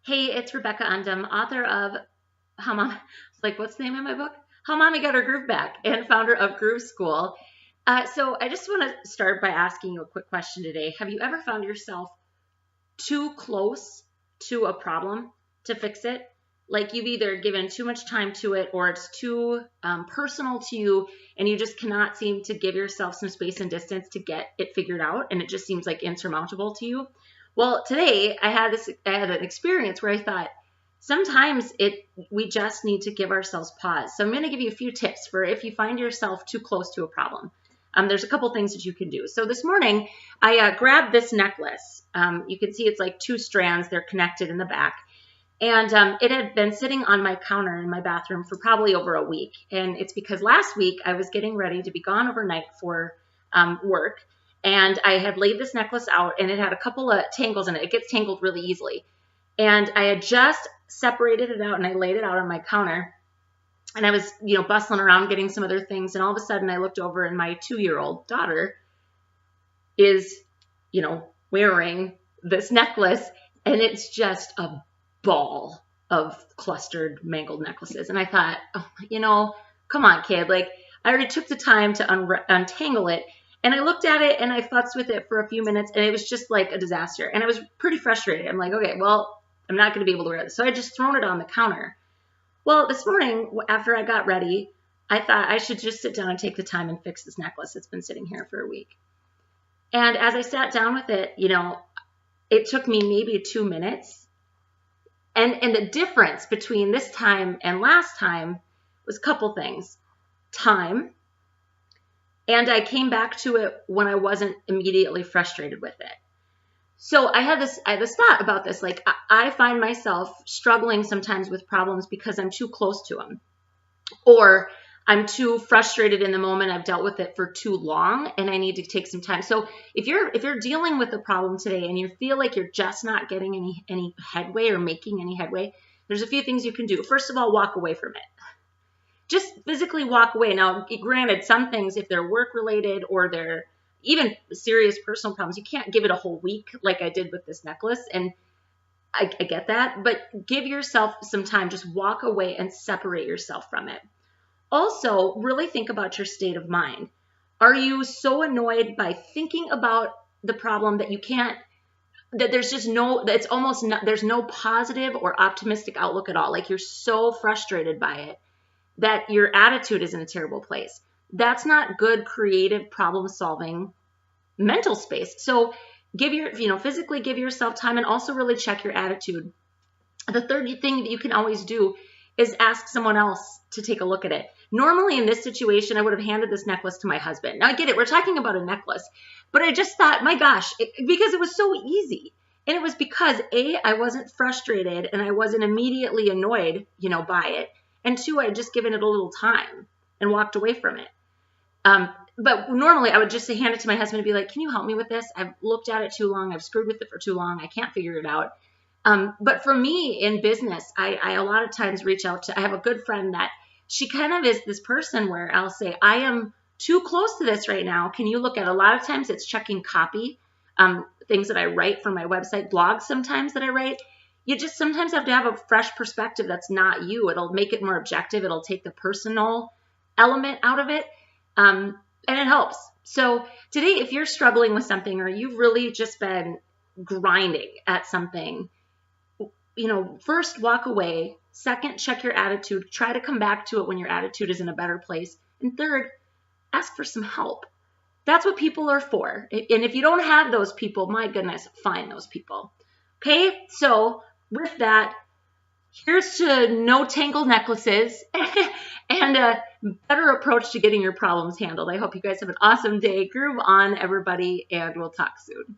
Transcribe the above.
Hey, it's Rebecca Undum, author of How Mom, what's the name of my book? How Mommy Got Her Groove Back, and founder of Groove School. So I just want to start by asking you a quick question today. Have you ever found yourself too close to a problem to fix it? Like you've either given too much time to it or it's too personal to you and you just cannot seem to give yourself some space and distance to get it figured out and it just seems like insurmountable to you. Well, today I had an experience where I thought sometimes we just need to give ourselves pause. So I'm going to give you a few tips for if you find yourself too close to a problem. There's a couple things that you can do. So this morning I grabbed this necklace. You can see it's like two strands. They're connected in the back. And it had been sitting on my counter in my bathroom for probably over a week. And it's because last week I was getting ready to be gone overnight for work. And I had laid this necklace out and it had a couple of tangles in it. It gets tangled really easily. And I had just separated it out and I laid it out on my counter. And I was, bustling around getting some other things. And all of a sudden I looked over and my 2-year-old daughter is, wearing this necklace. And it's just a ball of clustered, mangled necklaces. And I thought, come on, kid. Like, I already took the time to untangle it. And I looked at it and I futzed with it for a few minutes and it was just like a disaster. And I was pretty frustrated. I'm like, okay, well, I'm not going to be able to wear this. So I just thrown it on the counter. Well, this morning, after I got ready, I thought I should just sit down and take the time and fix this necklace that's been sitting here for a week. And as I sat down with it, it took me maybe 2 minutes. And the difference between this time and last time was a couple things. Time. And I came back to it when I wasn't immediately frustrated with it. So I had this thought about this. Like I find myself struggling sometimes with problems because I'm too close to them, or I'm too frustrated in the moment. I've dealt with it for too long, and I need to take some time. So if you're dealing with a problem today and you feel like you're just not getting any headway or making any headway, there's a few things you can do. First of all, walk away from it. Just physically walk away. Now, granted, some things, if they're work related or they're even serious personal problems, you can't give it a whole week like I did with this necklace. And I get that, but give yourself some time. Just walk away and separate yourself from it. Also, really think about your state of mind. Are you so annoyed by thinking about the problem that you can't, that there's just no, that it's almost not, there's no positive or optimistic outlook at all. Like you're so frustrated by it that your attitude is in a terrible place. That's not good, creative, problem-solving mental space. So physically give yourself time and also really check your attitude. The third thing that you can always do is ask someone else to take a look at it. Normally in this situation, I would have handed this necklace to my husband. Now I get it, we're talking about a necklace, but I just thought, my gosh, because it was so easy. And it was because I wasn't frustrated and I wasn't immediately annoyed, by it. And 2, I had just given it a little time and walked away from it. But normally I would just hand it to my husband and be like, can you help me with this? I've looked at it too long. I've screwed with it for too long. I can't figure it out. But for me in business, I a lot of times reach out to, I have a good friend that she kind of is this person where I'll say, I am too close to this right now. Can you look at, a lot of times it's checking copy, things that I write for my website, blogs sometimes that I write. You just sometimes have to have a fresh perspective that's not you. It'll make it more objective. It'll take the personal element out of it. And it helps. So today, if you're struggling with something or you've really just been grinding at something, first walk away. Second, check your attitude. Try to come back to it when your attitude is in a better place. And third, ask for some help. That's what people are for. And if you don't have those people, my goodness, find those people. Okay, so with that, here's to no tangled necklaces and a better approach to getting your problems handled. I hope you guys have an awesome day. Groove on, everybody, and we'll talk soon.